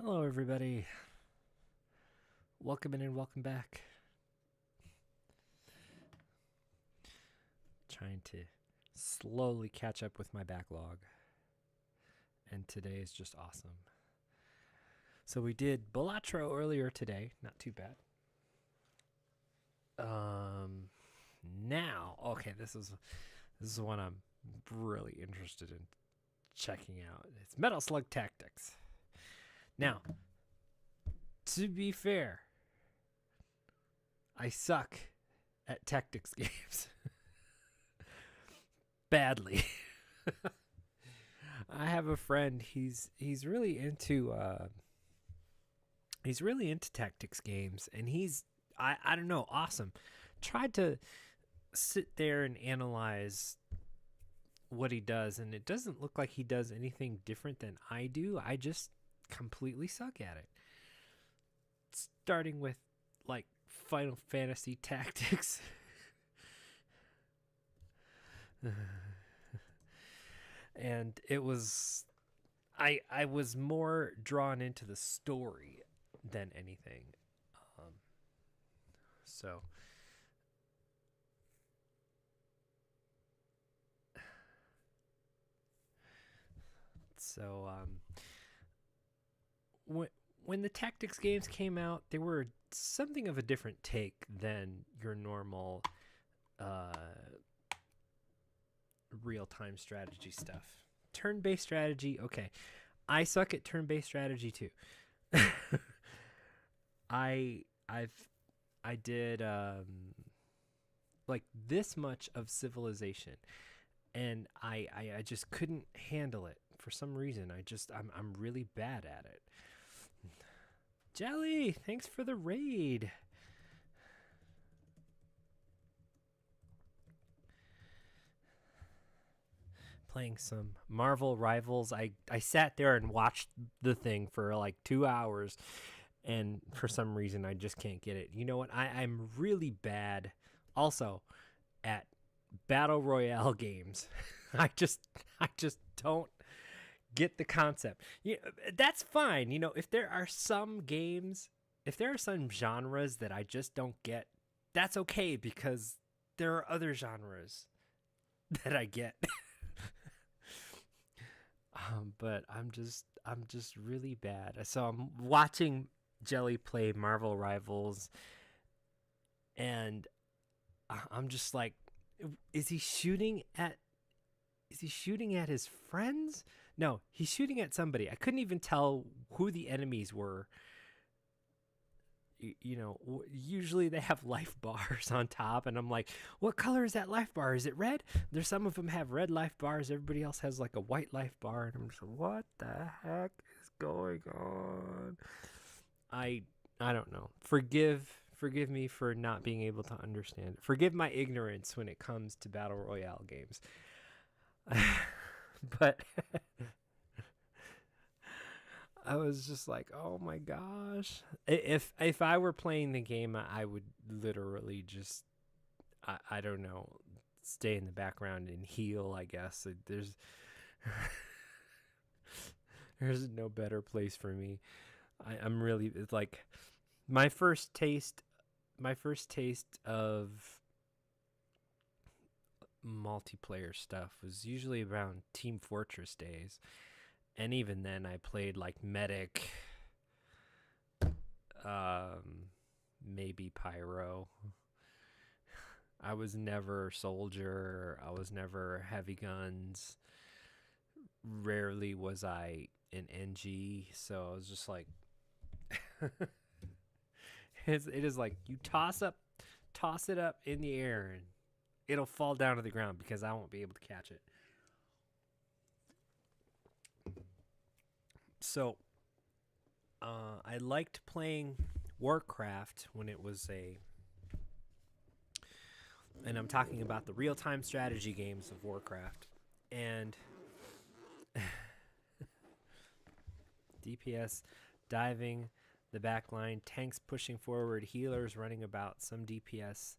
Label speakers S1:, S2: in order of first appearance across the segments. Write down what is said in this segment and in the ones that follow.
S1: Hello, everybody. Welcome in and welcome back. Trying to slowly catch up with my backlog. And today is just awesome. So we did Balatro earlier today. Not too bad. Now, okay, this is one I'm really interested in checking out. It's Metal Slug Tactics. Now, to be fair, I suck at tactics games. Badly. I have a friend, he's really into tactics games, and I don't know, awesome. Tried to sit there and analyze what he does, and it doesn't look like he does anything different than I do. I just completely suck at it. Starting with like Final Fantasy Tactics. And it was I was more drawn into the story than anything. So when the tactics games came out, they were something of a different take than your normal real-time strategy stuff. Turn-based strategy, okay. I suck at turn-based strategy too. I did like this much of Civilization, and I just couldn't handle it for some reason. I'm really bad at it. Jelly, thanks for the raid. Playing some Marvel Rivals. I sat there and watched the thing for like 2 hours, and for some reason I just can't get it. You know what? I'm really bad also at battle royale games. I just don't get the concept. That's fine. If there are some games, if there are some genres that I just don't get, that's okay, because there are other genres that I get. But I'm just really bad. So I'm watching Jelly play Marvel Rivals, and I'm just like, is he shooting at his friends? No, he's shooting at somebody. I couldn't even tell who the enemies were. Usually they have life bars on top, and I'm like, what color is that life bar? Is it red? There's some of them have red life bars. Everybody else has like a white life bar, and I'm just, what the heck is going on? I don't know. Forgive me for not being able to understand. Forgive my ignorance when it comes to battle royale games. But I was just like, oh my gosh. If I were playing the game, I would literally just, I don't know, stay in the background and heal, I guess. There's no better place for me. I'm really, it's like my first taste of multiplayer stuff was usually around Team Fortress days. And even then, I played like Medic, maybe Pyro. I was never Soldier. I was never Heavy Guns. Rarely was I an NG. So I was just like, it is like you toss it up in the air, and it'll fall down to the ground because I won't be able to catch it. So, I liked playing Warcraft when it was and I'm talking about the real-time strategy games of Warcraft, and DPS diving the back line, tanks pushing forward, healers running about, some DPS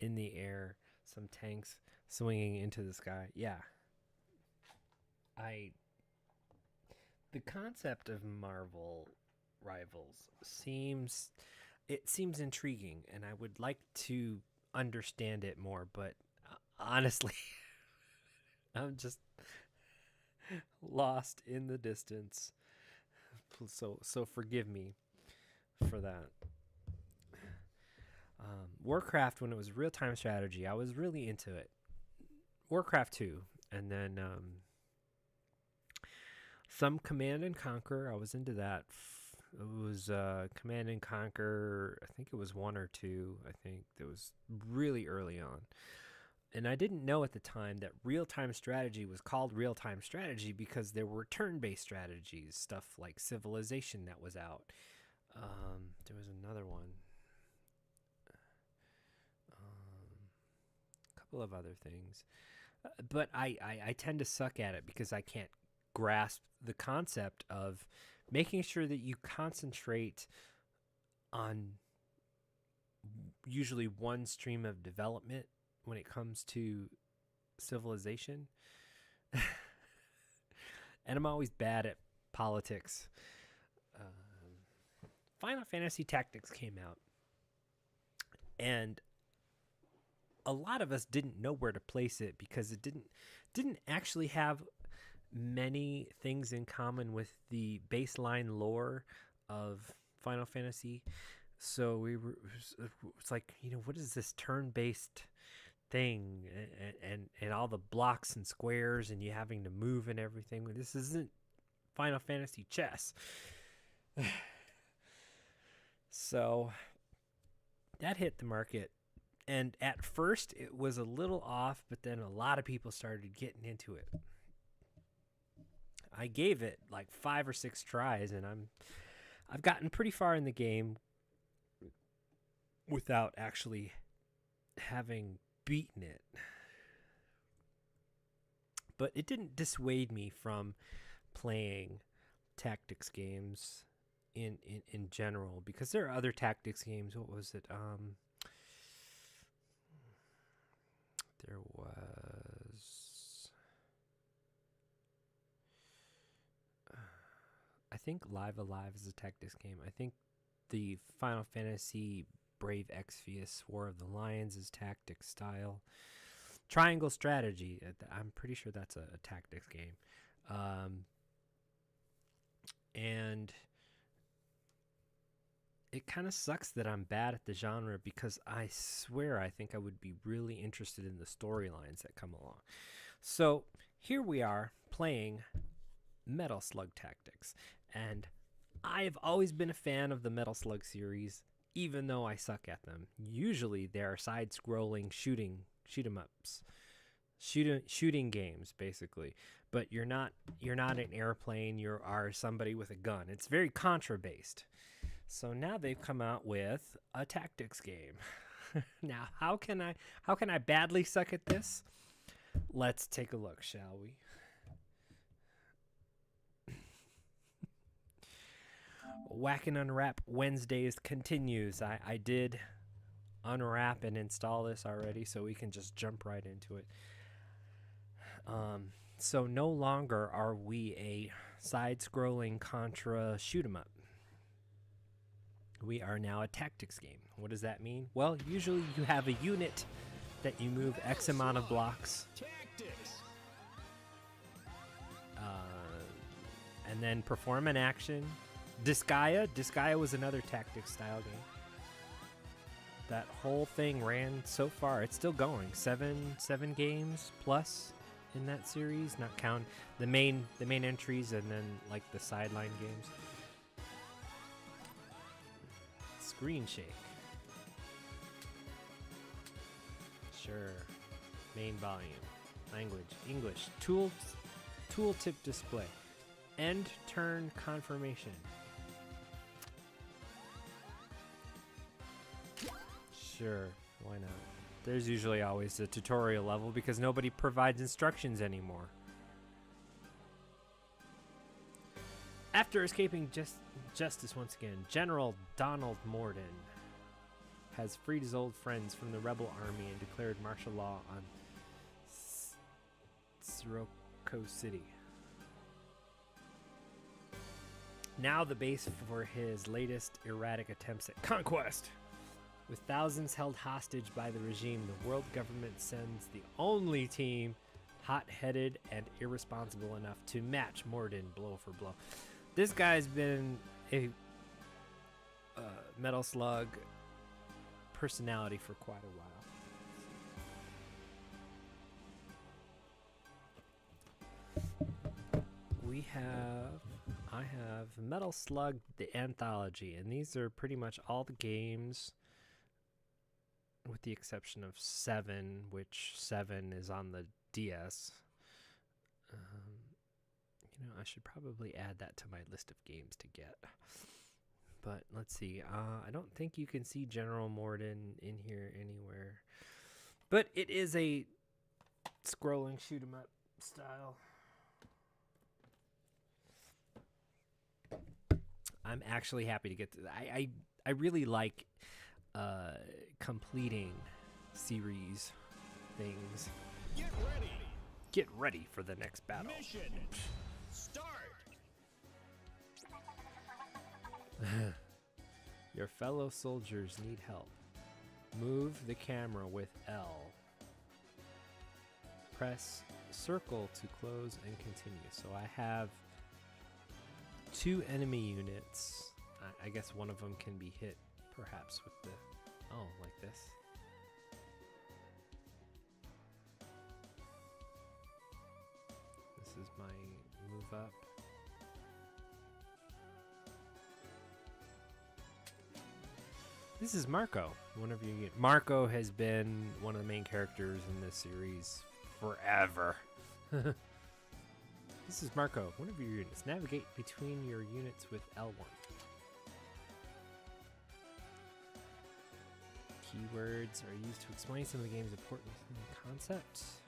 S1: in the air, some tanks swinging into the sky. Yeah. The concept of Marvel Rivals seems intriguing, and I would like to understand it more, but honestly, I'm just lost in the distance. So forgive me for that. Warcraft, when it was real time strategy, I was really into it. Warcraft 2, and then some Command and Conquer. I was into that. It was Command and Conquer. I think it was 1 or 2. I think that was really early on. And I didn't know at the time that real-time strategy was called real-time strategy because there were turn-based strategies, stuff like Civilization that was out. There was another one. A couple of other things. But I tend to suck at it because I can't grasp the concept of making sure that you concentrate on usually one stream of development when it comes to Civilization. And I'm always bad at politics. Final Fantasy Tactics came out, and a lot of us didn't know where to place it because it didn't actually have many things in common with the baseline lore of Final Fantasy. So it's like, what is this turn-based thing, and all the blocks and squares and you having to move and everything? This isn't Final Fantasy chess. So that hit the market, and at first it was a little off, but then a lot of people started getting into it. I gave it like 5 or 6 tries, and I've gotten pretty far in the game without actually having beaten it. But it didn't dissuade me from playing tactics games in general, because there are other tactics games. What was it? There was, I think Live Alive is a tactics game. I think the Final Fantasy Brave Exvius War of the Lions is tactics style. Triangle Strategy, I'm pretty sure that's a tactics game. And it kind of sucks that I'm bad at the genre, because I swear I think I would be really interested in the storylines that come along. So here we are playing Metal Slug Tactics, and I've always been a fan of the Metal Slug series, even though I suck at them. Usually they are side-scrolling shoot-em-ups, shooting games, basically. But you're not an airplane. You are somebody with a gun. It's very Contra-based. So now they've come out with a tactics game. Now, how can I badly suck at this? Let's take a look, shall we? Whack and Unwrap Wednesdays continues. I did unwrap and install this already, so we can just jump right into it. So no longer are we a side-scrolling Contra shoot-'em-up. We are now a tactics game. What does that mean? Well, usually you have a unit that you move X amount of blocks. And then perform an action. Disgaea was another tactics style game. That whole thing ran so far. It's still going. Seven games plus in that series, not count the main entries and then like the sideline games. Screen shake. Sure. Main volume. Language. English. Tooltip display. End turn confirmation. Sure. Why not? There's usually always a tutorial level because nobody provides instructions anymore. After escaping justice once again, General Donald Morden has freed his old friends from the rebel army and declared martial law on Sirocco City. Now the base for his latest erratic attempts at conquest. With thousands held hostage by the regime, the world government sends the only team hot-headed and irresponsible enough to match Morden blow for blow. This guy's been a Metal Slug personality for quite a while. I have Metal Slug the Anthology, and these are pretty much all the games with the exception of 7, which 7 is on the DS. You know, I should probably add that to my list of games to get. But let's see. I don't think you can see General Morden in here anywhere. But it is a scrolling shoot 'em up style. I'm actually happy to get to that. I really like completing series things. Get ready for the next battle.
S2: Mission start.
S1: Your fellow soldiers need help. Move the camera with L. Press circle to close and continue. So I have 2 enemy units. I guess one of them can be hit perhaps with the... Oh, like this. This is my move up. This is Marco. Whenever you get... Marco has been one of the main characters in this series forever. This is Marco. One of your units. Navigate between your units with L1. Keywords are used to explain some of the game's important concepts.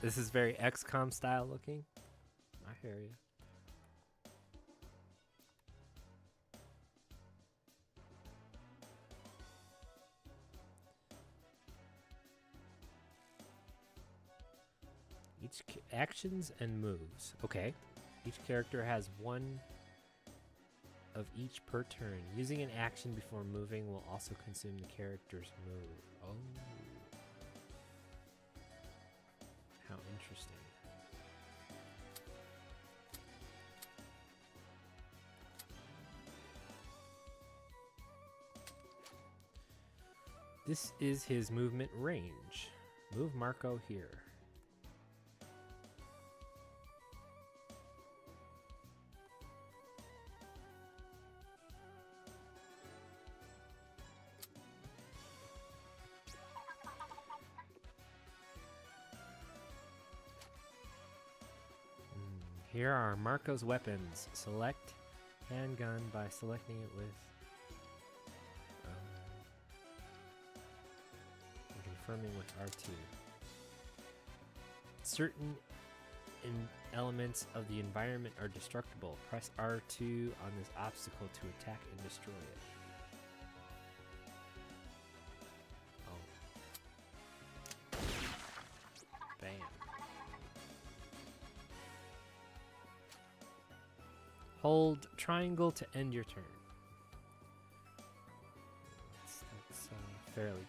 S1: This is very XCOM style looking. I hear you. Actions and moves. Okay. Each character has one of each per turn. Using an action before moving will also consume the character's move. Oh. How interesting. This is his movement range. Move Marco here. Here are Marco's weapons. Select handgun by selecting it with confirming with R2. Certain elements of the environment are destructible. Press R2 on this obstacle to attack and destroy it. Oh. Bam. Hold triangle to end your turn. That's fairly common.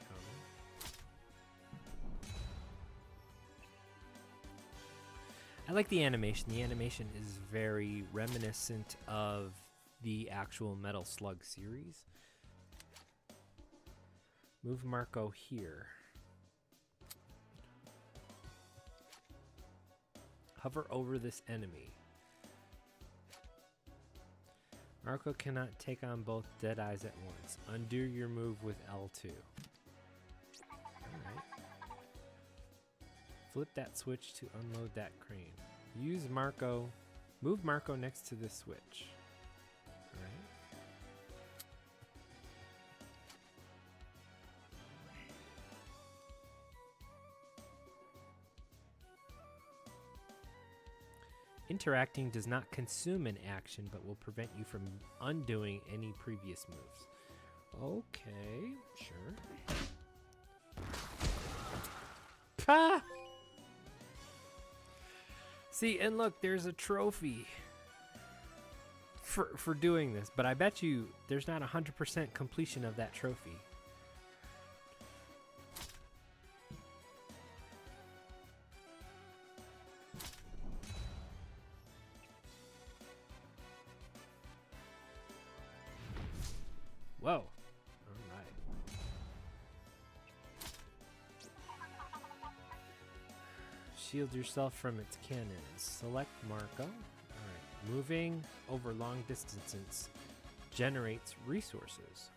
S1: I like the animation. The animation is very reminiscent of the actual Metal Slug series. Move Marco here. Hover over this enemy. Marco cannot take on both Deadeyes at once. Undo your move with L2. Alright. Flip that switch to unload that crane. Use Marco. Move Marco next to the switch. All right. Interacting does not consume an action, but will prevent you from undoing any previous moves. Okay, sure. Ha! See, and look, there's a trophy for doing this, but I bet you there's not 100% completion of that trophy. Whoa. All right. Shield yourself from its cannons. Select Marco. All right. Moving over long distances generates resources.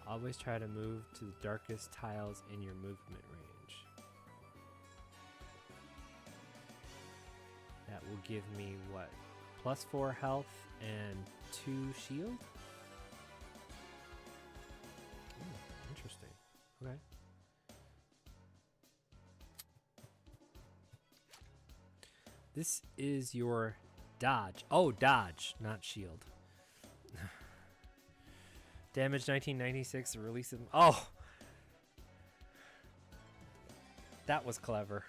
S1: Always try to move to the darkest tiles in your movement range. That will give me what? +4 health and 2 shield? Interesting. Okay. This is your dodge. Oh, dodge, not shield. Damage 1996, the release of... Oh! That was clever.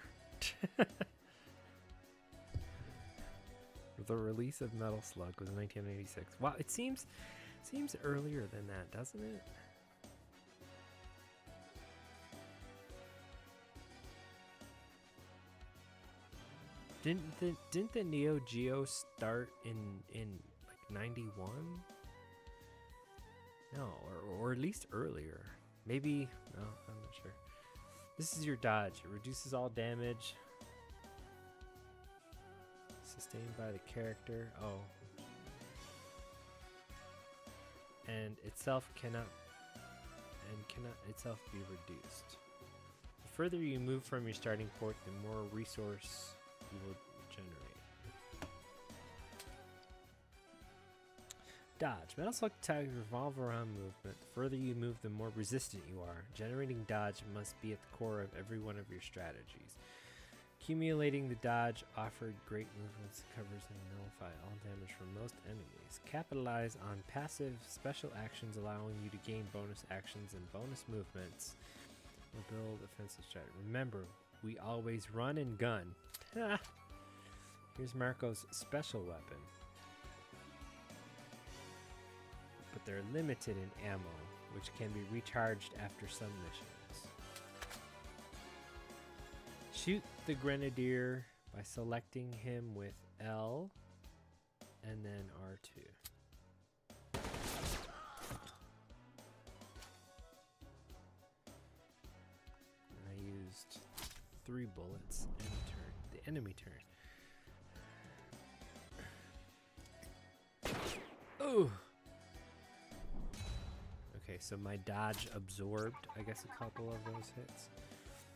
S1: The release of Metal Slug was 1986. Wow, it seems earlier than that, doesn't it? Didn't the Neo Geo start in like 91? No, or at least earlier. Maybe, no, I'm not sure. This is your dodge. It reduces all damage sustained by the character. Oh. And itself cannot itself be reduced. The further you move from your starting port, the more resource you will generate. Dodge. Metal Slug Tactics revolve around movement. The further you move, the more resistant you are. Generating dodge must be at the core of every one of your strategies. Accumulating the dodge offered great movements, covers and nullify all damage from most enemies. Capitalize on passive special actions, allowing you to gain bonus actions and bonus movements. Or build offensive strategy. Remember, we always run and gun. Here's Marco's special weapon. But they're limited in ammo, which can be recharged after some missions. Shoot the Grenadier by selecting him with L and then R2. And I used 3 bullets and turn the enemy turn. Oh. Okay, so my dodge absorbed, I guess, a couple of those hits.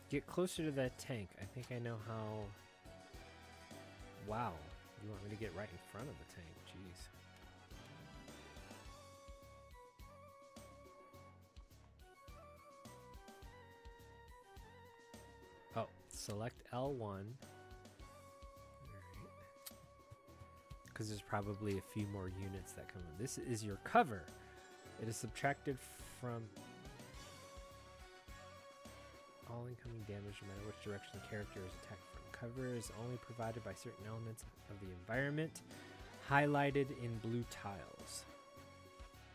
S1: Get closer to that tank. I think I know how... Wow. You want me to get right in front of the tank. Jeez. Oh, select L1. Because there's probably a few more units that come in. This is your cover. It is subtracted from all incoming damage no matter which direction the character is attacked from. Cover is only provided by certain elements of the environment, highlighted in blue tiles.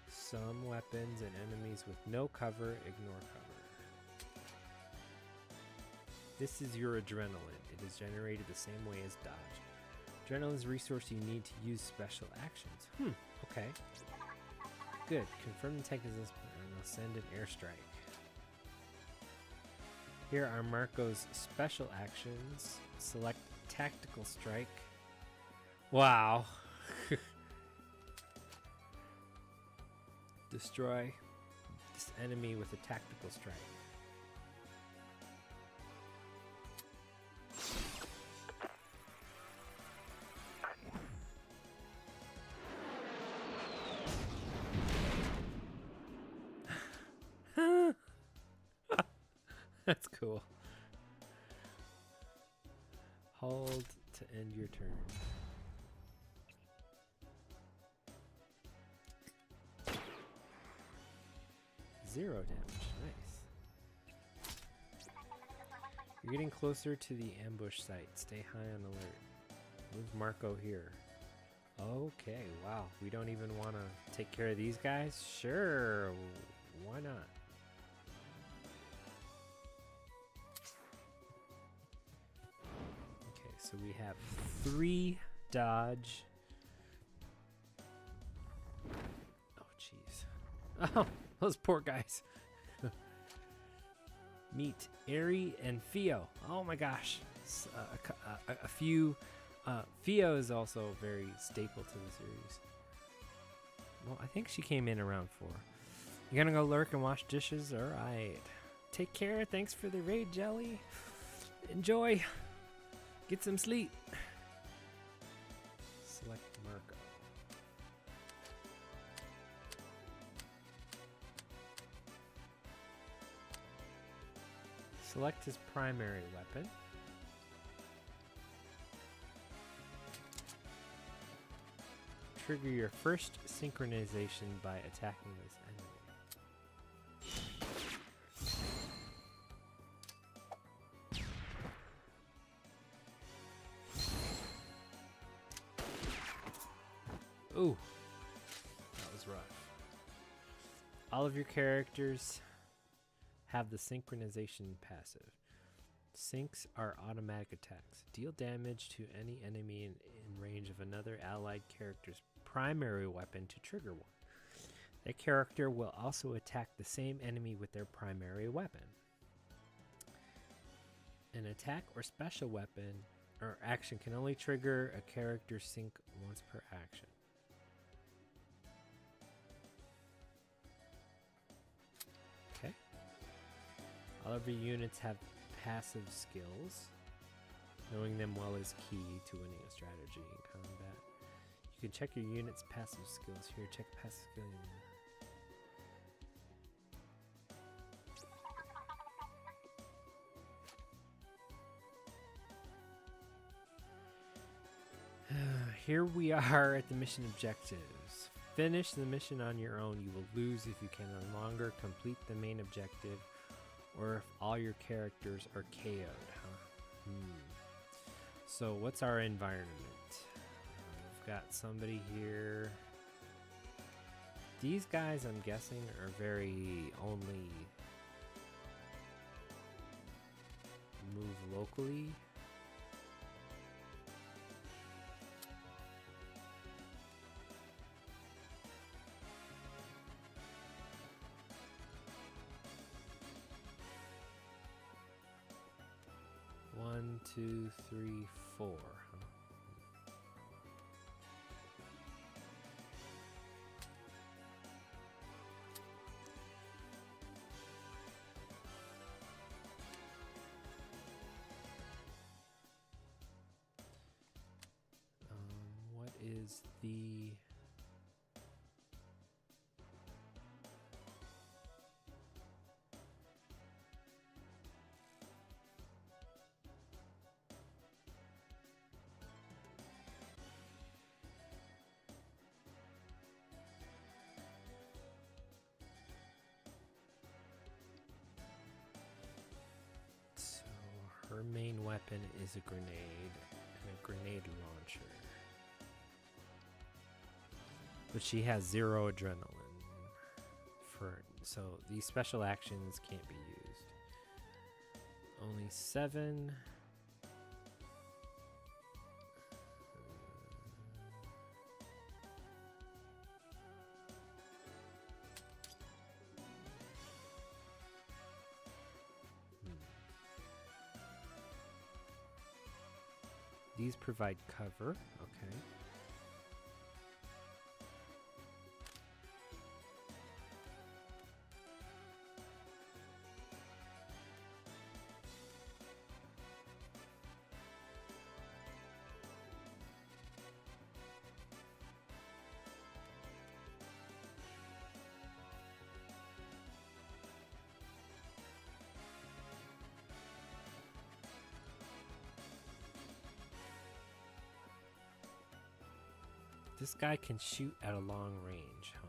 S1: Some weapons and enemies with no cover ignore cover. This is your adrenaline. It is generated the same way as dodge. Adrenaline is a resource you need to use special actions. Okay. Good. Confirm the tank is this, and I'll send an airstrike. Here are Marco's special actions. Select tactical strike. Wow. Destroy this enemy with a tactical strike. That's cool. Hold to end your turn. Zero damage. Nice. You're getting closer to the ambush site. Stay high on alert. Move Marco here. Okay, wow. We don't even want to take care of these guys? Sure. Why not? Okay, so we have 3 dodge. Oh, jeez. Oh, those poor guys. Meet Ari and Fio. Oh my gosh. A few. Fio is also very staple to the series. Well, I think she came in around 4. You gonna go lurk and wash dishes? Alright. Take care. Thanks for the raid, Jelly. Enjoy. Get some sleep. Select Marco. Select his primary weapon. Trigger your first synchronization by attacking this enemy. Ooh, that was rough. All of your characters have the synchronization passive. Syncs are automatic attacks. Deal damage to any enemy in range of another allied character's primary weapon to trigger one. That character will also attack the same enemy with their primary weapon. An attack or special weapon or action can only trigger a character's sync once per action. Okay. All of your units have passive skills. Knowing them well is key to winning a strategy in combat. You can check your unit's passive skills here. Check passive skill. Here we are at the mission objectives. Finish the mission on your own. You will lose if you can no longer complete the main objective or if all your characters are KO'd. Huh? So what's our environment? We've got somebody here. These guys, I'm guessing, are very only move locally. One, two, three, 4. Huh? What is the... Her main weapon is a grenade and a grenade launcher. But she has 0 adrenaline. So these special actions can't be used. Only 7. These provide cover, okay. This guy can shoot at a long range, huh?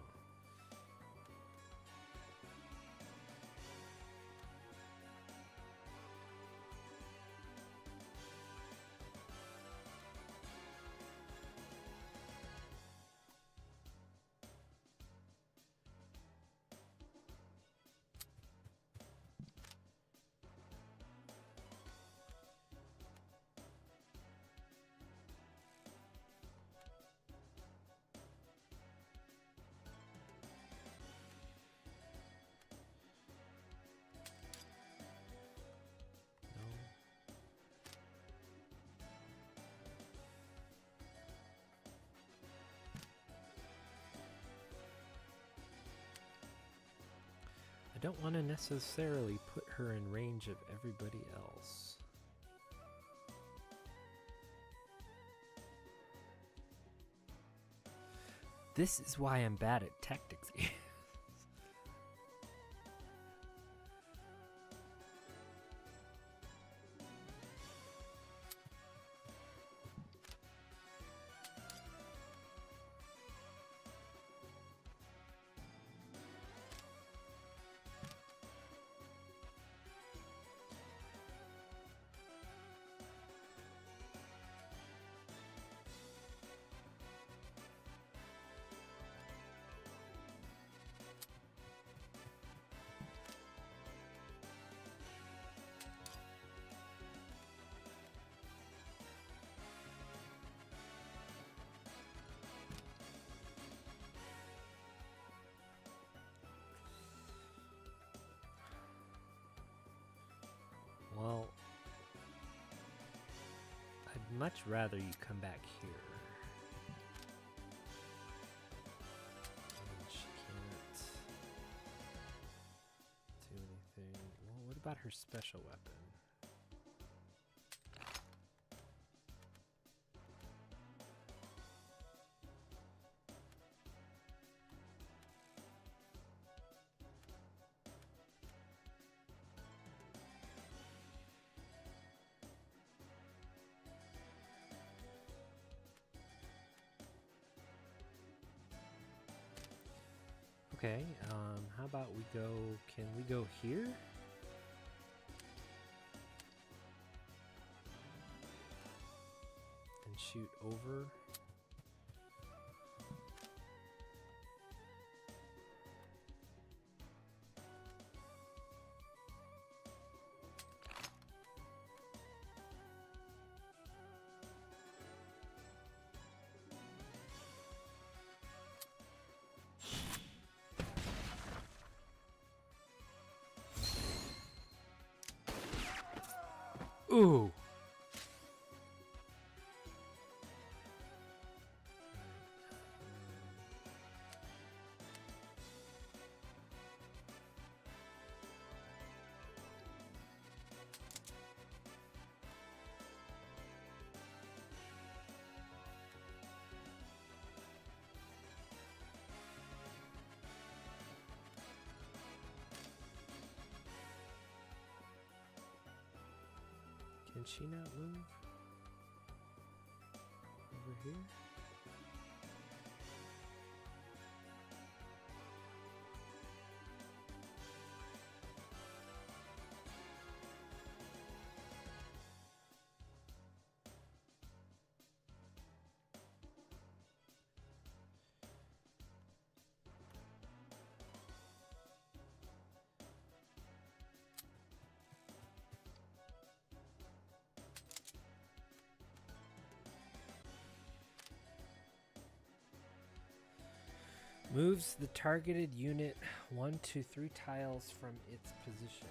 S1: I don't want to necessarily put her in range of everybody else. This is why I'm bad at tactics games. Well, I'd much rather you come back here. And she can't do anything. Well, what about her special weapon? Okay, how about we go, can we go here? And shoot over. Ooh. Can she not move? Over here? Moves the targeted unit 1 to 3 tiles from its position.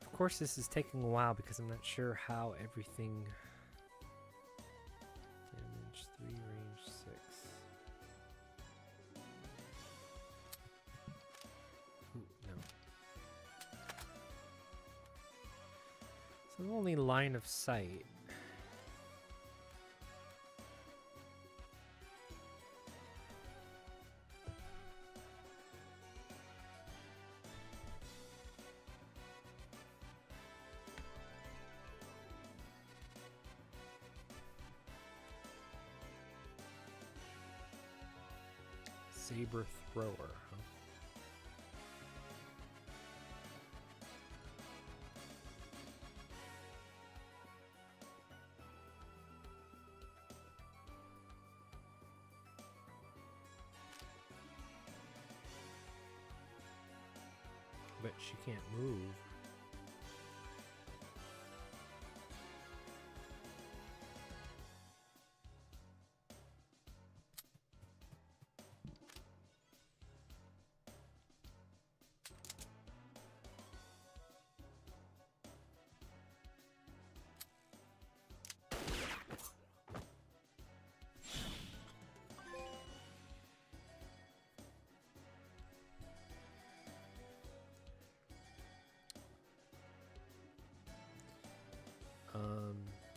S1: Of course, this is taking a while because I'm not sure how everything... Damage 3, range 6. Ooh, no. So only line of sight. Saber thrower, huh? But she can't move.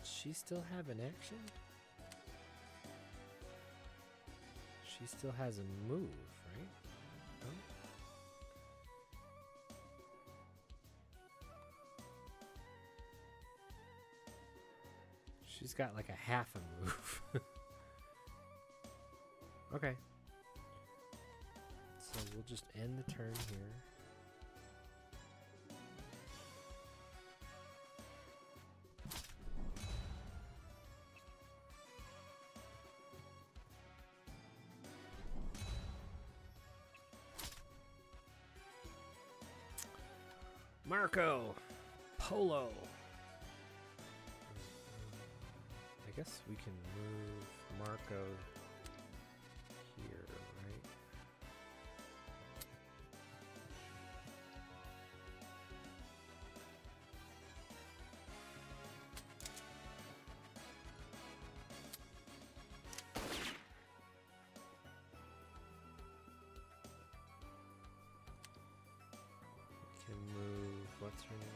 S1: She still have an action? She still has a move, right? No? She's got like a half a move. Okay. So we'll just end the turn here. Marco, Polo. I guess we can move Marco here, right? We can move, what's her name?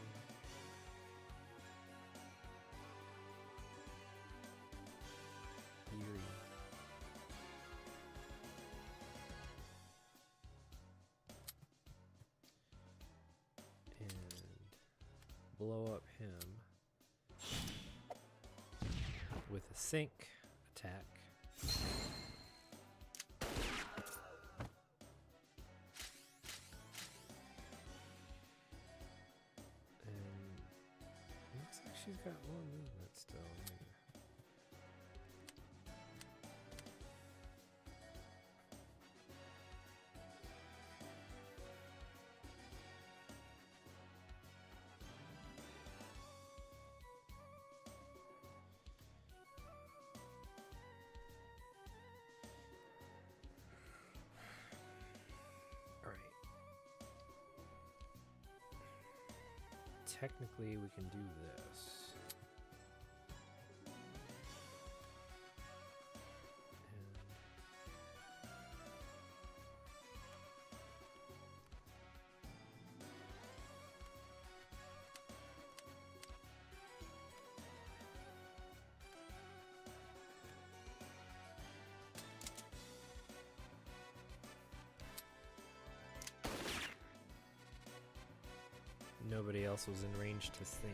S1: Eerie. And blow up him with a sink attack. And looks like she's got more movement still. Technically, we can do this. Nobody else was in range to think.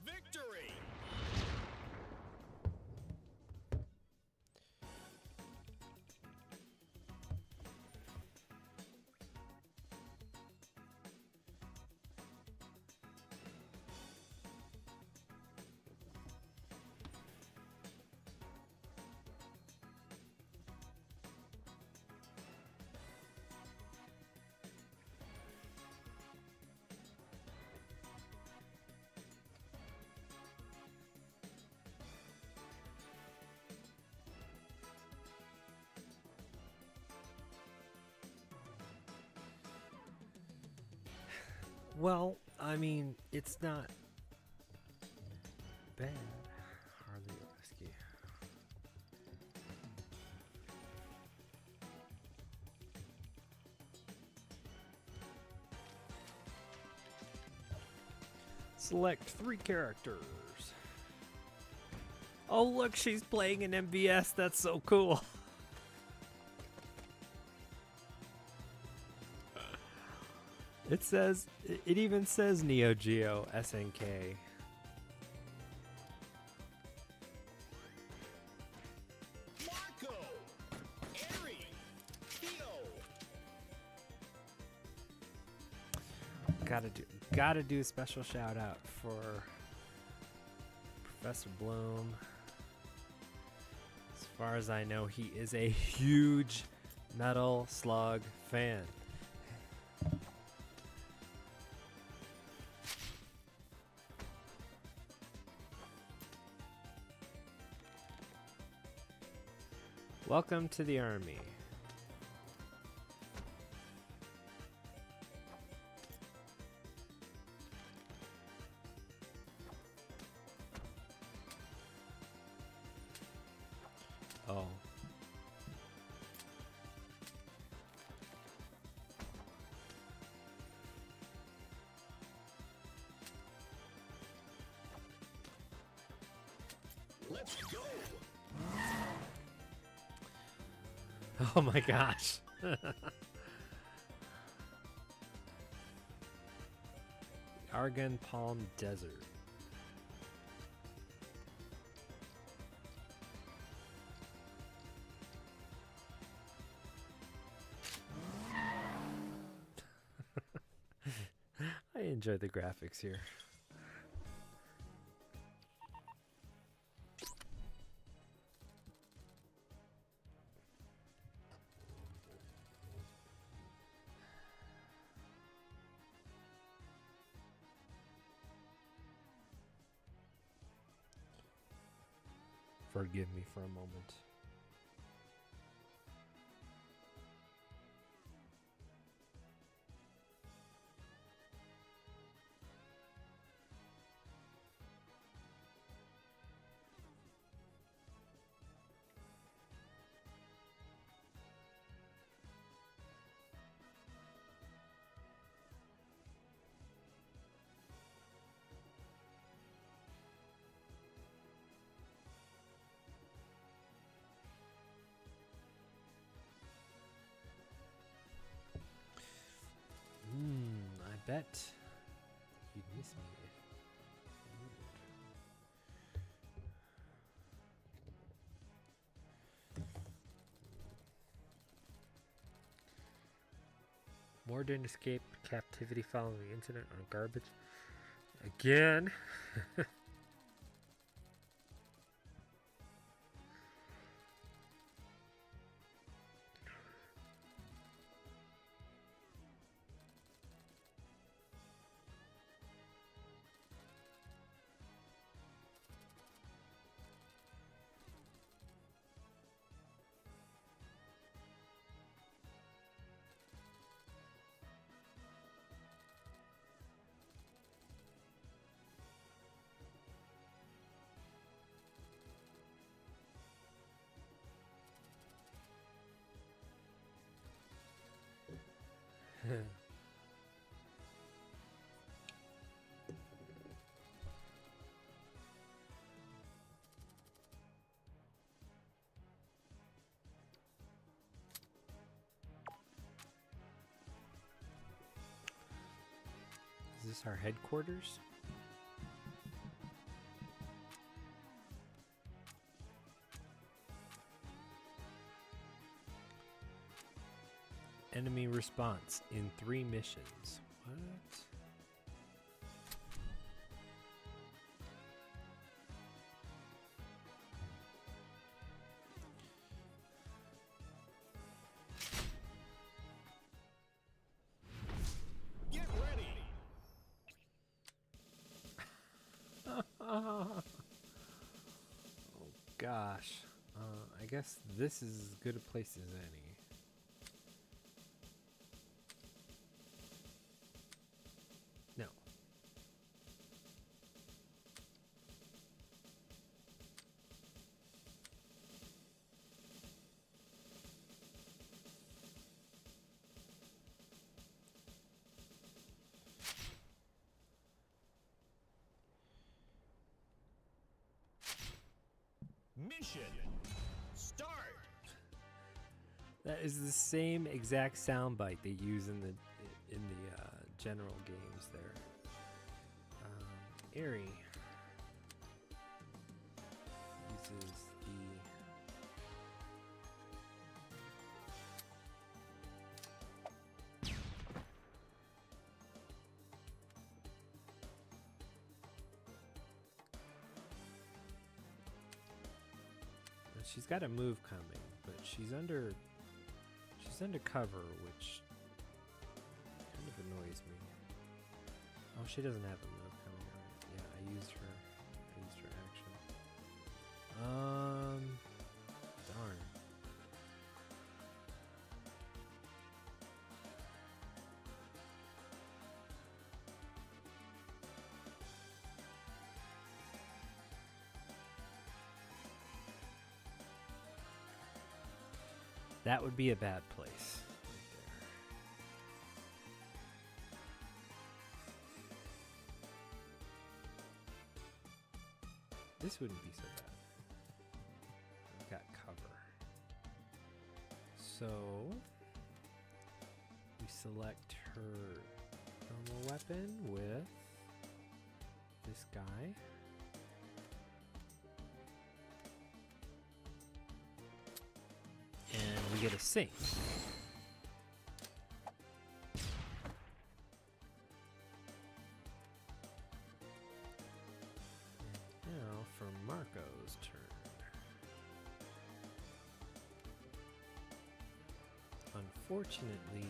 S2: Victory!
S1: Well, I mean, it's not bad. Hardly risky. Select 3 characters. Oh, look, she's playing an MVS. That's so cool. It says, it even says Neo Geo SNK.
S2: Marco, Ari, Theo.
S1: Gotta do a special shout out for Professor Bloom. As far as I know, he is a huge Metal Slug fan. Welcome to the army. Oh.
S2: Let's go.
S1: Oh my gosh. Argon Palm Desert. I enjoy the graphics here. Forgive me for a moment. I bet you'd miss me. More didn't escape captivity following the incident on garbage. Again. Is this our headquarters? Enemy response in 3 missions. What?
S2: Get ready.
S1: Oh gosh. I guess this is as good a place as any. No.
S2: Ignition. Start.
S1: That is the same exact soundbite they use in the general games there. Airy uses the she's got a move coming, but she's under cover, which kind of annoys me. Oh, she doesn't have a move coming. Alright. Yeah, I used her action. Darn. That would be a bad place right there. This wouldn't be so bad. I've got cover. So we select her normal weapon with this guy. And we get a sink. And now for Marco's turn. Unfortunately,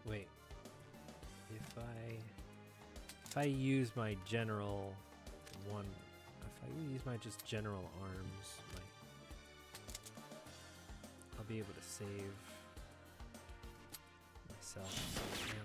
S1: wait. If I use my general one, if I use my just general arms, I'll be able to save myself some ammo.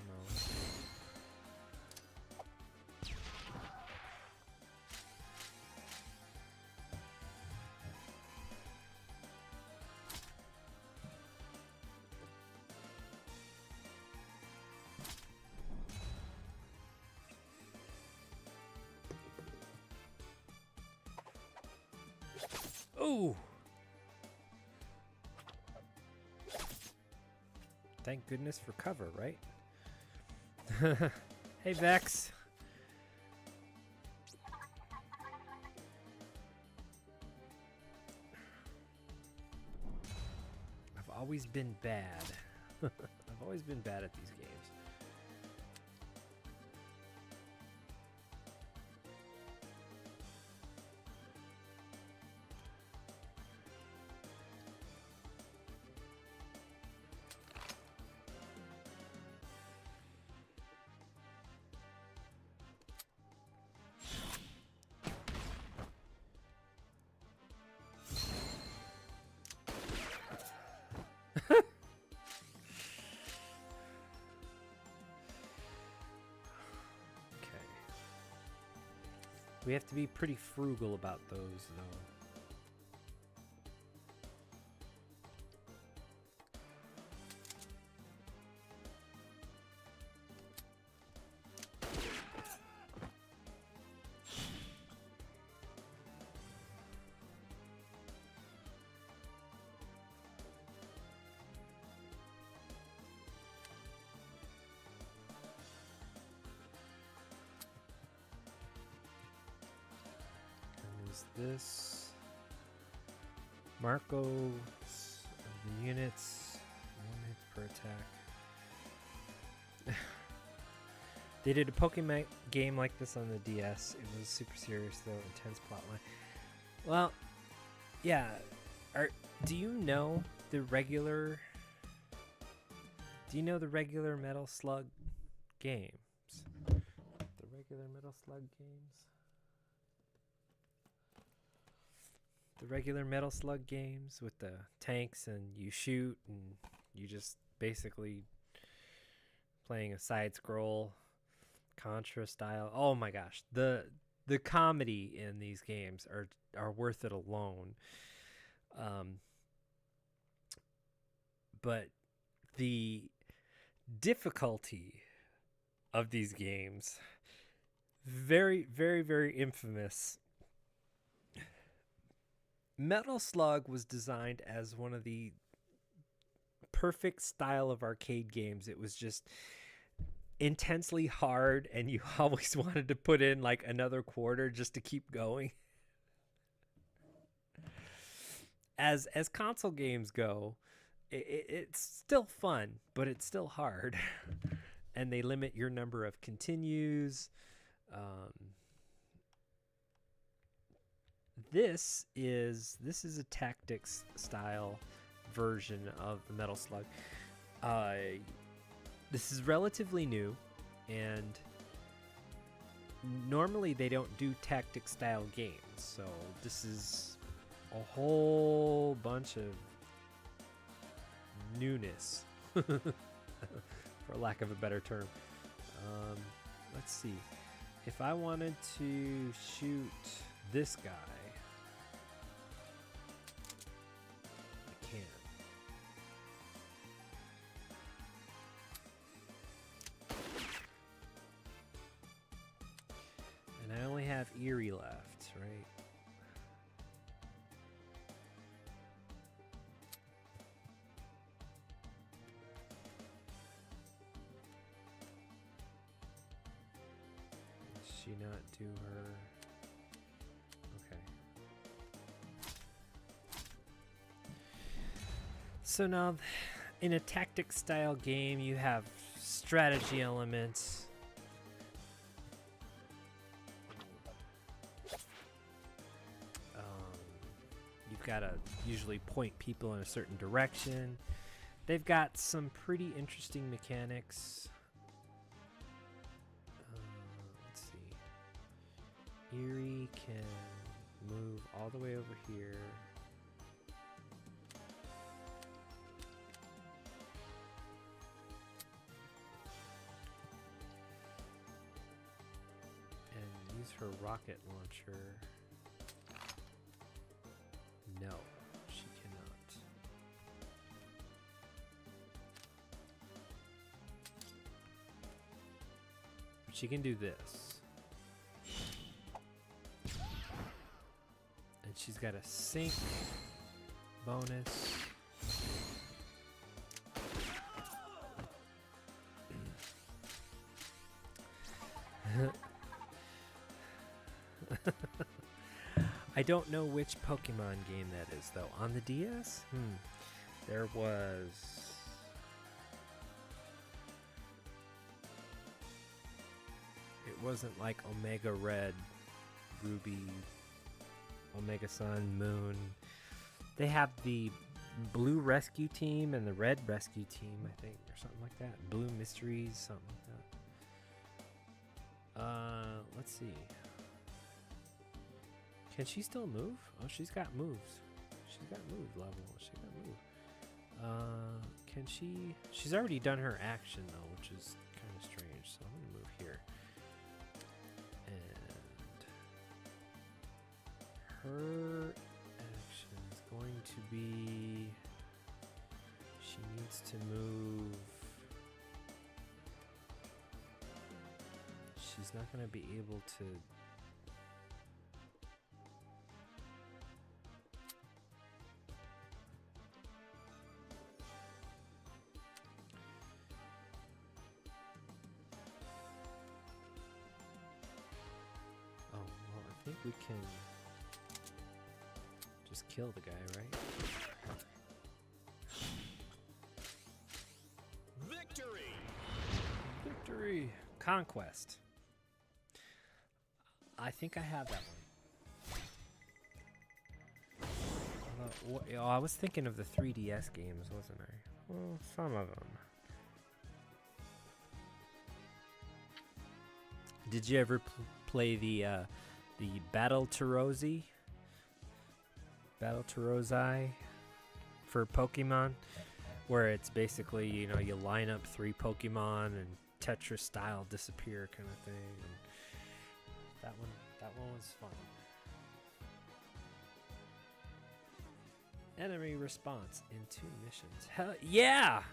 S1: Oh! Thank goodness for cover, right? Hey, Vex. I've always been bad. I've always been bad at these games. We have to be pretty frugal about those, though. This Marco's the units 1 hit per attack. They did a Pokemon game like this on the DS. It was super serious though, intense plotline. Well, yeah. Do you know the regular Metal Slug games? The regular Metal Slug games. The regular Metal Slug games with the tanks and you shoot and you just basically playing a side scroll Contra style. Oh my gosh, the comedy in these games are worth it alone. But the difficulty of these games, very, very, very infamous. Metal Slug was designed as one of the perfect style of arcade games. It was just intensely hard, and you always wanted to put in like another quarter just to keep going. As console games go, it's still fun, but it's still hard. And they limit your number of continues. This is a tactics style version of the Metal Slug. This is relatively new, and normally they don't do tactic style games, so this is a whole bunch of newness, for lack of a better term. Let's see. If I wanted to shoot this guy, I can. And I only have Eerie left, right? Did she not do her? Okay. So now, in a tactic style game, you have strategy elements. You've got to usually point people in a certain direction. They've got some pretty interesting mechanics. Let's see. Eerie can move all the way over here. And use her rocket launcher. No, she cannot. But she can do this. And she's got a sync bonus. I don't know which Pokemon game that is, though. On the DS? There was... It wasn't like Omega Red, Ruby, Omega Sun, Moon. They have the Blue Rescue Team and the Red Rescue Team, I think, or something like that. Blue Mysteries, something like that. Let's see. Can she still move? Oh, she's got moves. She's got move level. She got move. Can she? She's already done her action though, which is kind of strange. So I'm gonna move here. And her action is going to be. She needs to move. She's not gonna be able to. I think we can just kill the guy, right?
S2: Victory!
S1: Victory! Conquest. I think I have that one. I was thinking of the 3DS games, wasn't I? Well, some of them. Did you ever play the Battle Tarozzi for Pokemon, where it's basically, you know, you line up 3 Pokemon and Tetris style disappear kind of thing. And that one was fun. Enemy response in 2 missions. Hell yeah!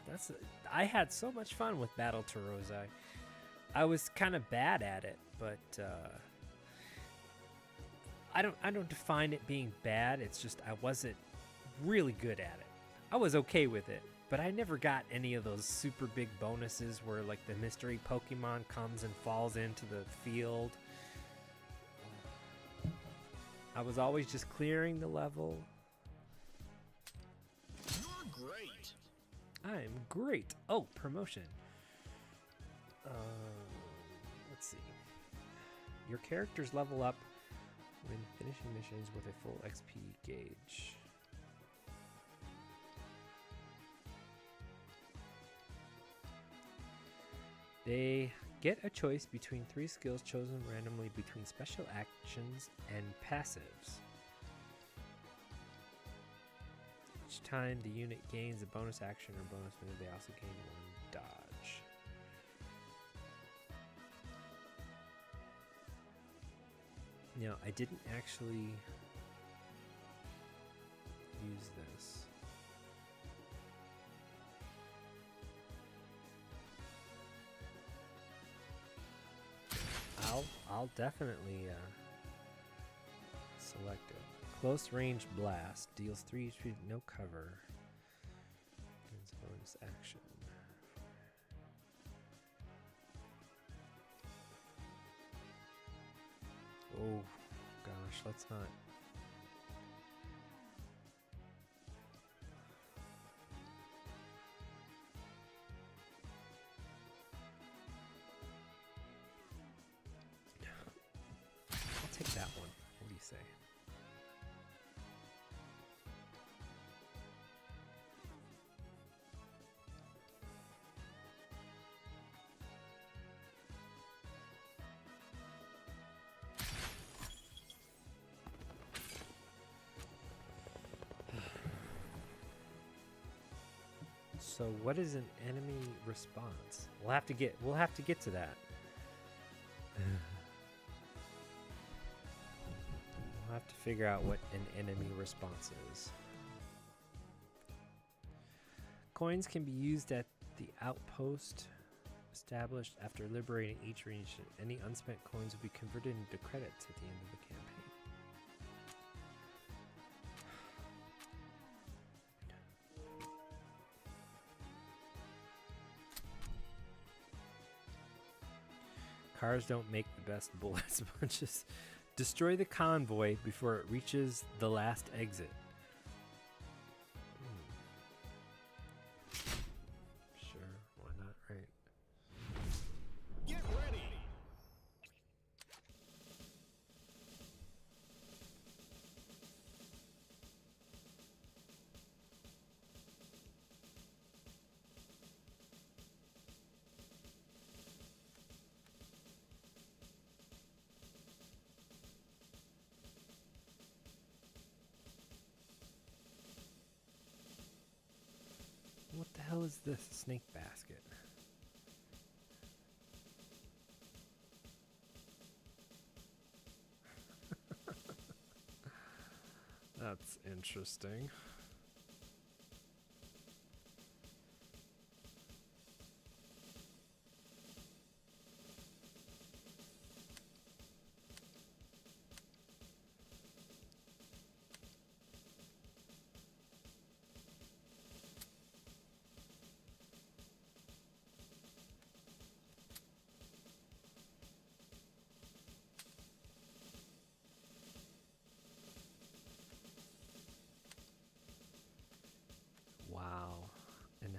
S1: I had so much fun with Battle Tarozzi. I was kind of bad at it, but I don't define it being bad. It's just I wasn't really good at it. I was okay with it, but I never got any of those super big bonuses where like the mystery Pokemon comes and falls into the field. I was always just clearing the level.
S2: You're great.
S1: I'm great. Oh, promotion. Let's see. Your characters level up when finishing missions with a full XP gauge. They get a choice between 3 skills chosen randomly between special actions and passives. Each time the unit gains a bonus action or bonus move, they also gain 1 dodge. Now, I didn't actually use this. I'll definitely select it. Close range blast deals 3 HP, no cover. Gains bonus action. Oh gosh, let's not. I'll take that one. What do you say? So what is an enemy response? We'll have to get to that. We'll have to figure out what an enemy response is. Coins can be used at the outpost established after liberating each region. Any unspent coins will be converted into credits at the end of the campaign. Cars don't make the best bullets. Just destroy the convoy before it reaches the last exit. Sure, why not, right?
S2: Get ready.
S1: What the hell is this? Snake basket. That's interesting.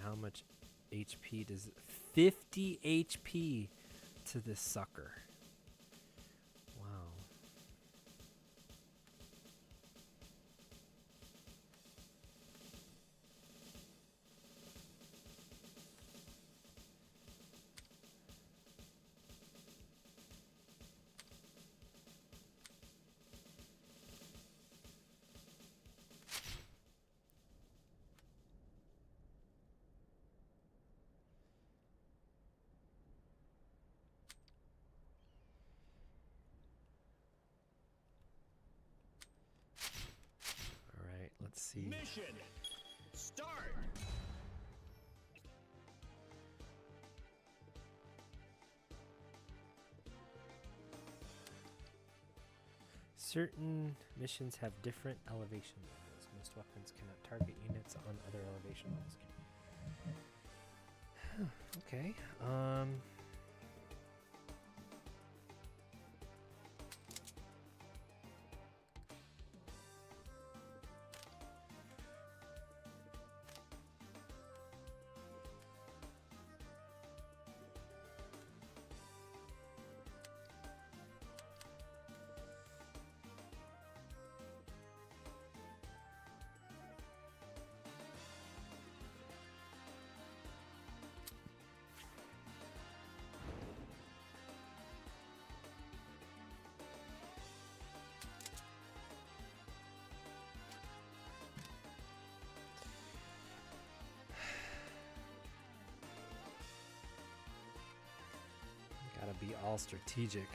S1: How much HP does it? 50 HP to this sucker. Wow. see.
S2: Mission. Start.
S1: Certain missions have different elevation levels. Most weapons cannot target units on other elevation levels. Okay. Gotta be all strategic.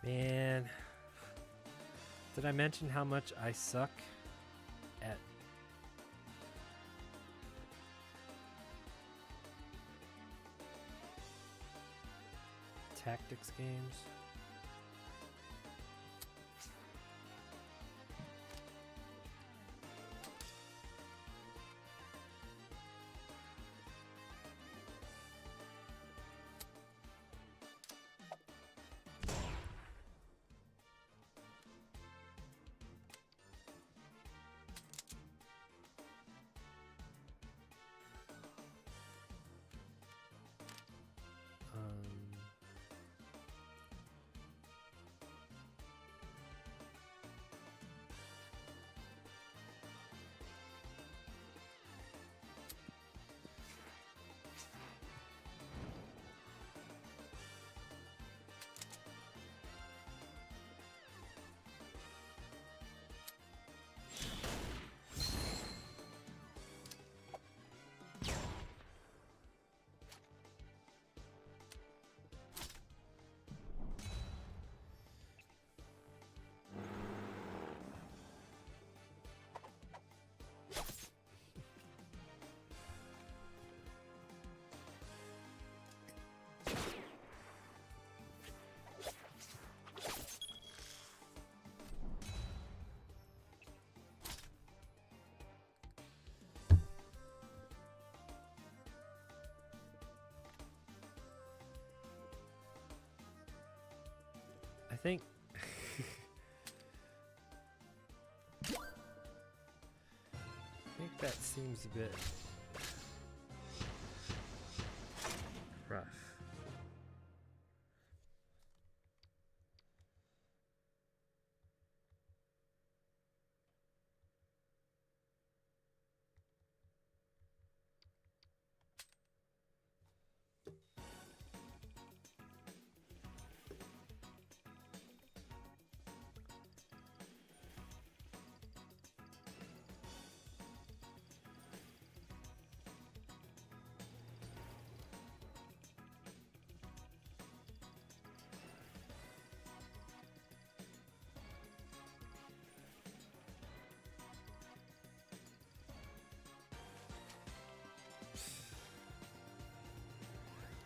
S1: Man, did I mention how much I suck at tactics games? I think that seems a bit rough.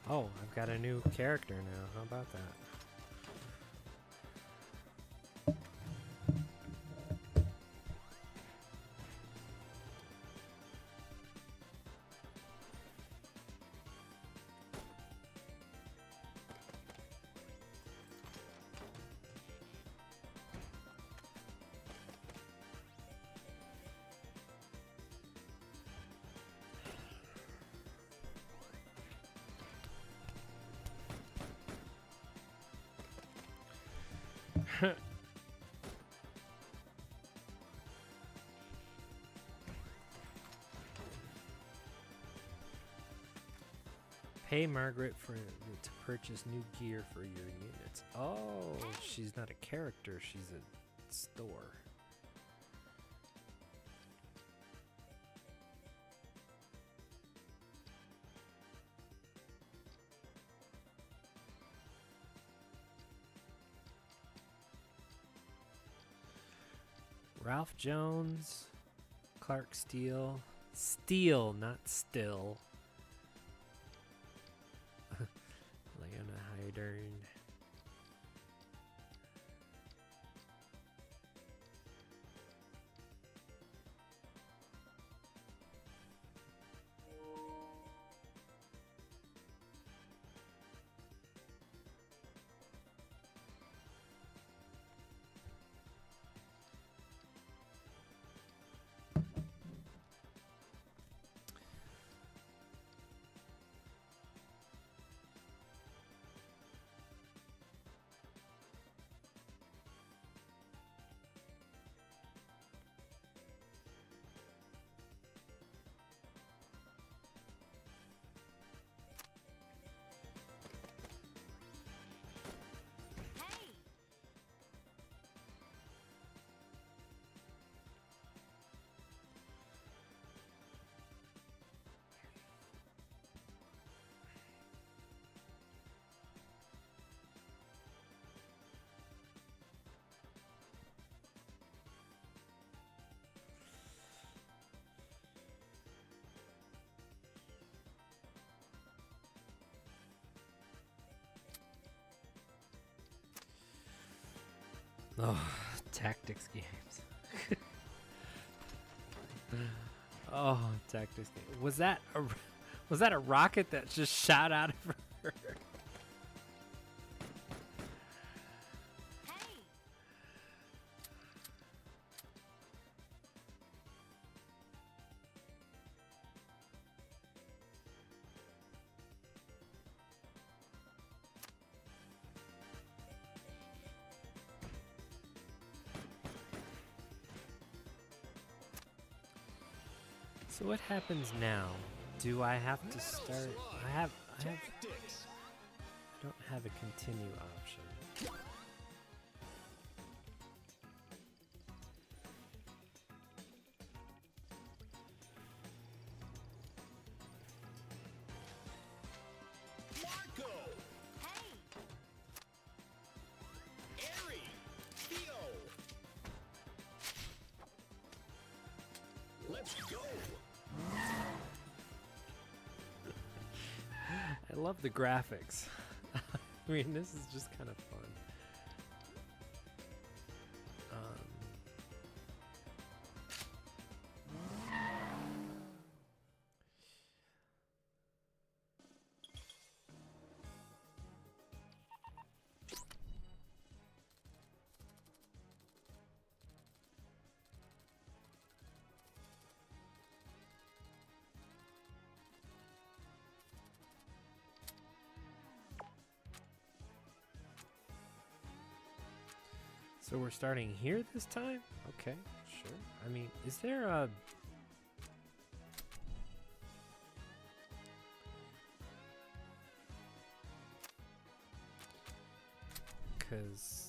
S1: Oh, I've got a new character now. How about that? Pay Margaret to purchase new gear for your units. Oh, she's not a character, she's a store. Ralph Jones, Clark Steele. Steele, not still. Leona Hydern. Oh, tactics games. Oh, tactics game. Was that a rocket that just shot out of her? So what happens now? Do I have to start? I don't have a continue option.
S2: Marco. Airy. Theo. Let's go.
S1: I love the graphics. I mean, this is just kind of fun. So we're starting here this time? Okay, sure. I mean, is there a... Because...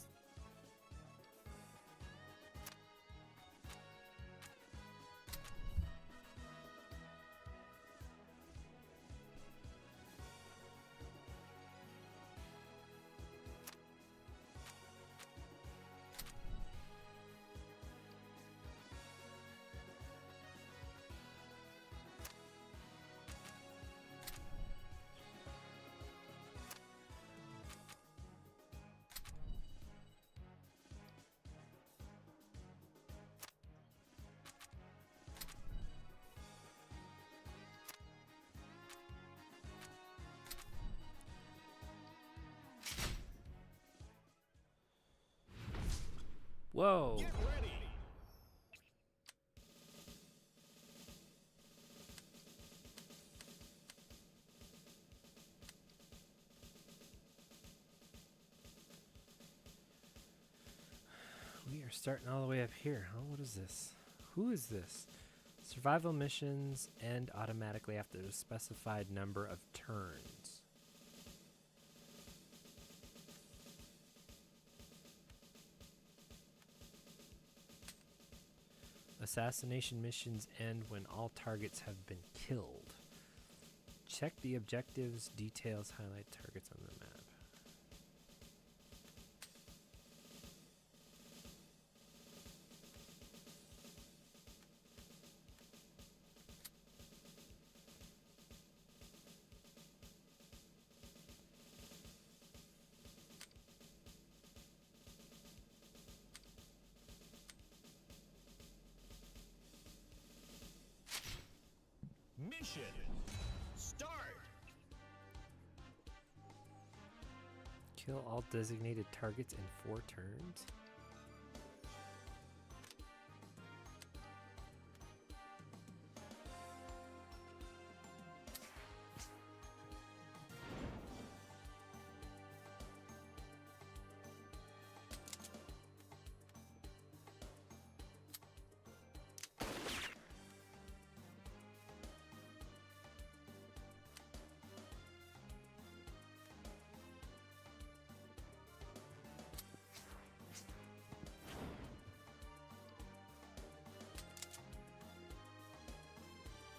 S1: Whoa.
S2: Get ready.
S1: We are starting all the way up here. Huh? What is this? Who is this? Survival missions end automatically after a specified number of turns. Assassination missions end when all targets have been killed. Check the objectives, details, highlight targets on the map.
S2: Mission. Start.
S1: Kill all designated targets in 4 turns.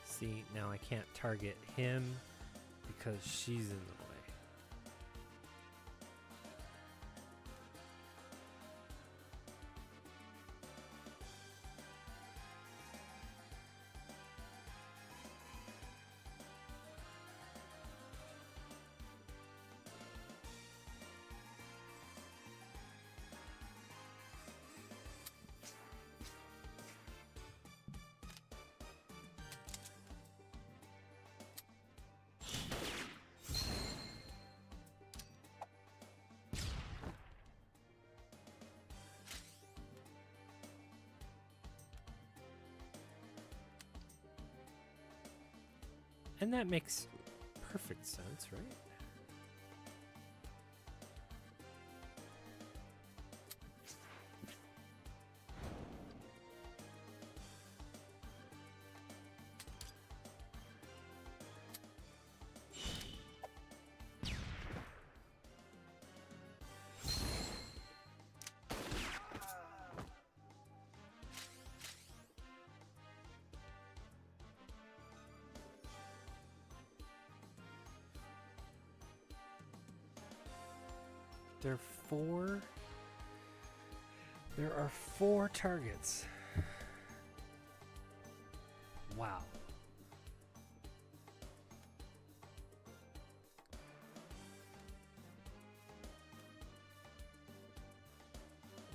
S1: See, now I can't target him because she's in the way. And that makes perfect sense, right? There are 4 targets. Wow.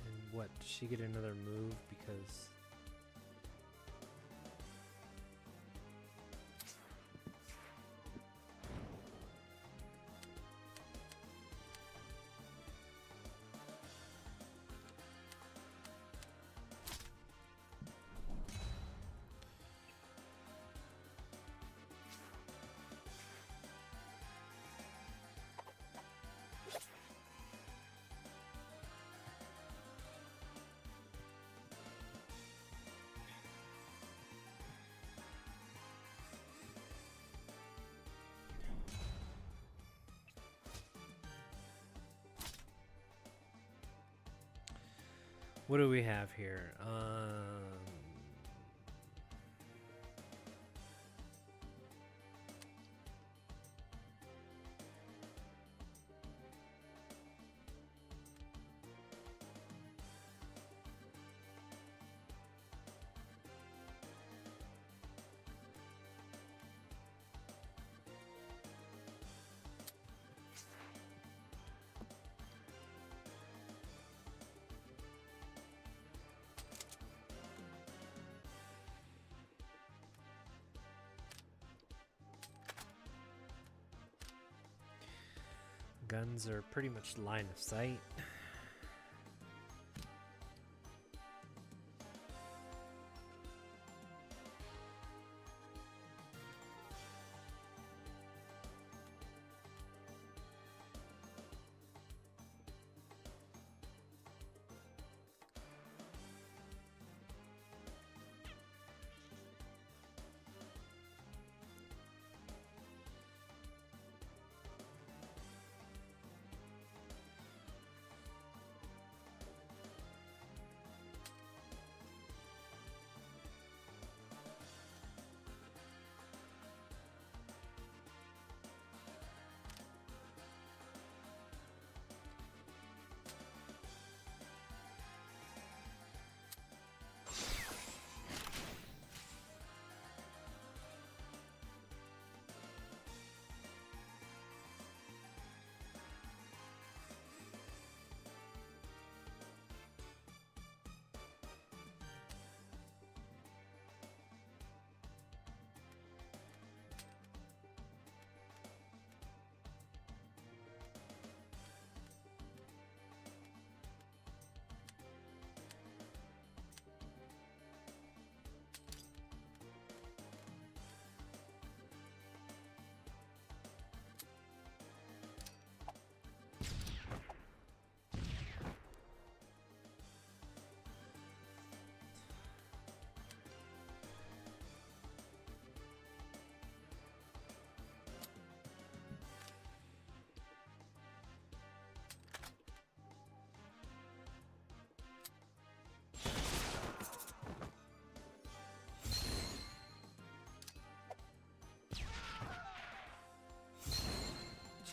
S1: And what, does she get another move because what do we have here? Guns are pretty much line of sight.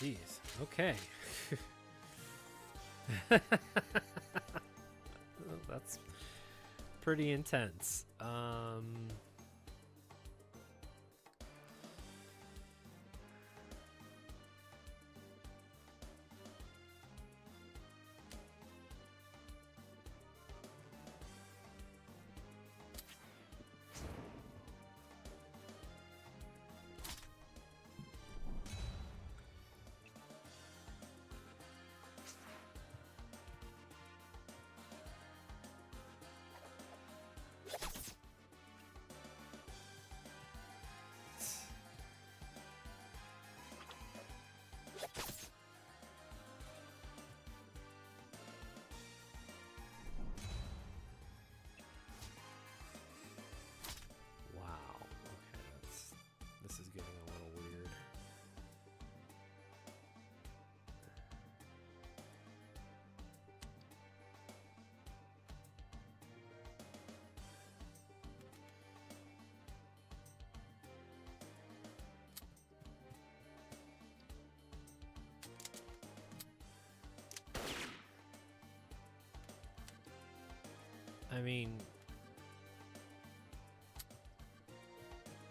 S1: Jeez. Okay. That's pretty intense. Wow. Okay, this is getting a little weird. I mean,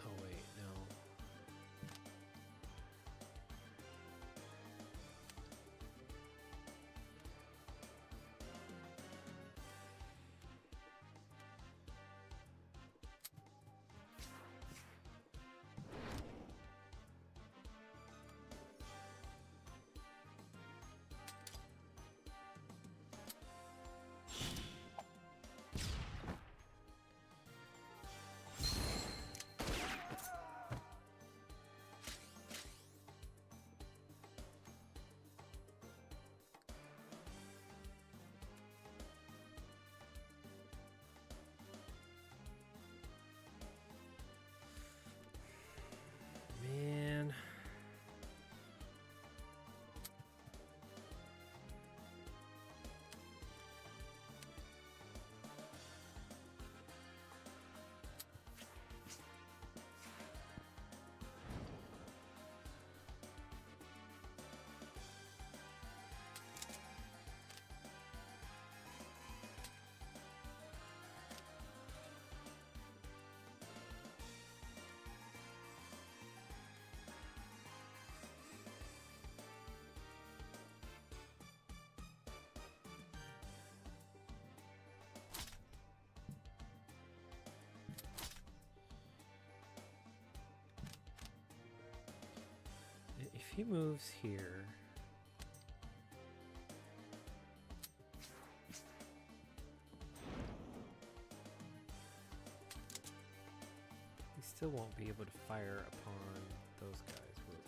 S1: oh wait, no. Man. If he moves here, he still won't be able to fire upon those guys, will he?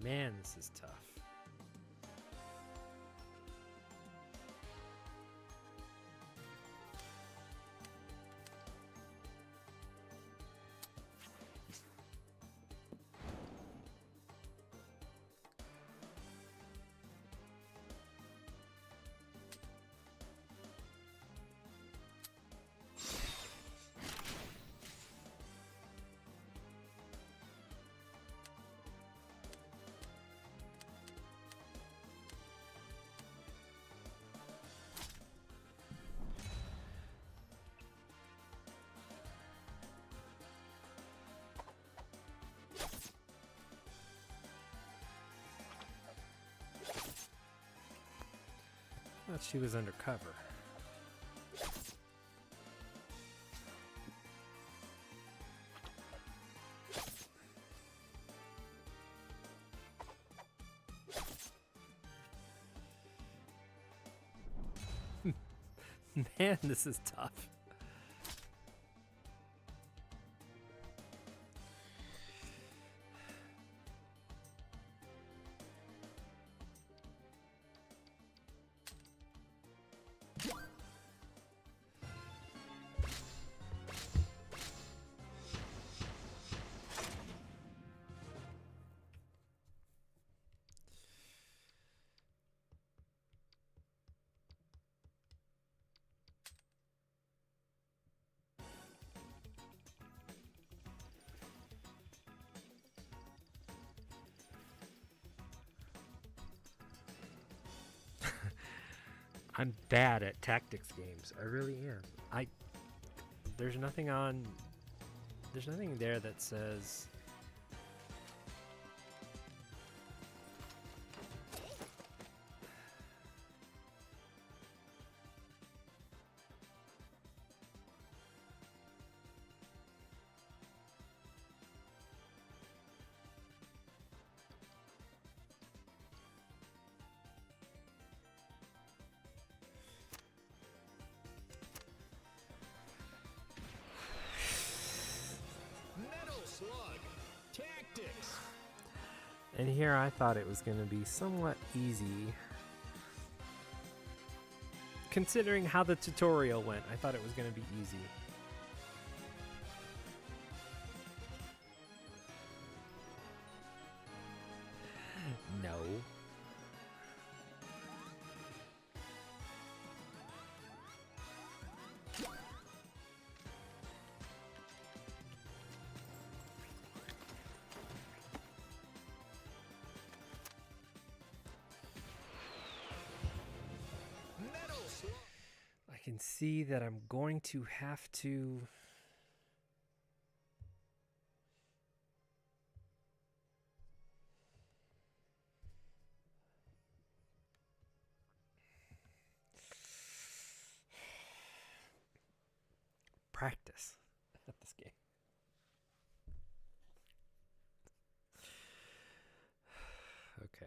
S1: Man, this is tough. I thought she was undercover. Man, this is tough. I'm bad at tactics games. I really am. There's nothing on. There's nothing there that says.
S2: Metal Slug Tactics.
S1: And here I thought it was going to be somewhat easy. Considering how the tutorial went, I thought it was going to be easy. No.
S2: Metal Slug.
S1: I can see that I'm going to have to practice at this game. Okay.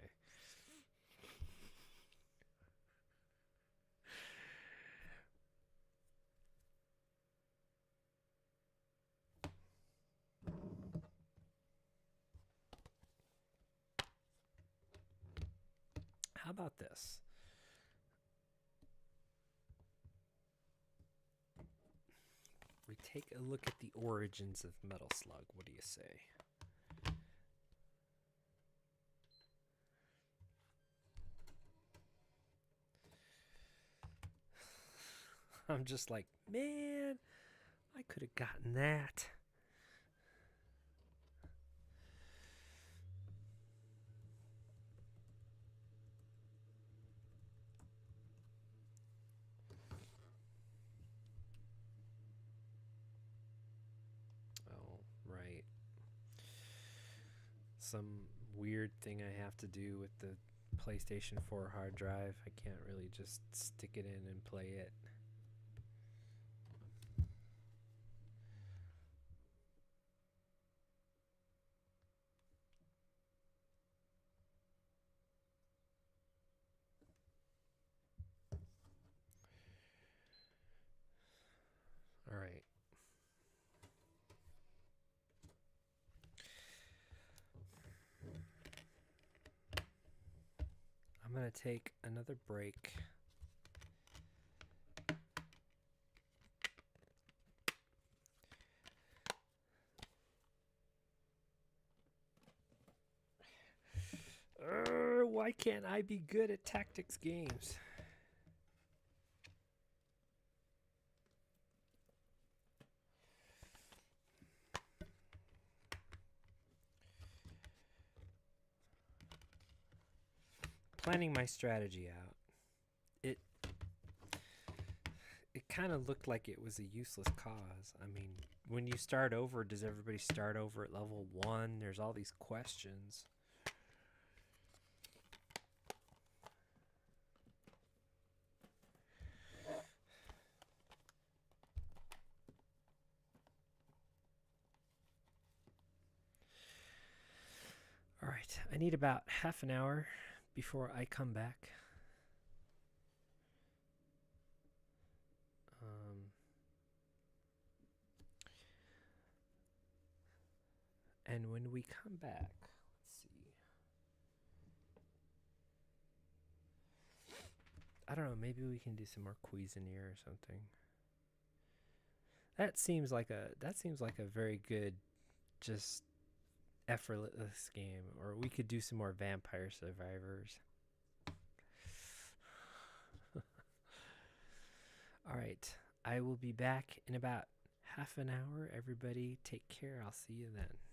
S1: How about this? We take a look at the origins of Metal Slug. What do you say? I'm just like, man, I could have gotten that. Oh, right. Some weird thing I have to do with the PlayStation 4 hard drive. I can't really just stick it in and play it. All right. I'm going to take another break. Why can't I be good at tactics games? Planning my strategy out. It kind of looked like it was a useless cause. I mean, when you start over, does everybody start over at level 1? There's all these questions. All right, I need about half an hour before I come back. And when we come back, let's see. I don't know, maybe we can do some more Cuisinart or something. That seems like a very good, just effortless game. Or we could do some more Vampire Survivors. All right, I will be back in about half an hour. Everybody take care. I'll see you then.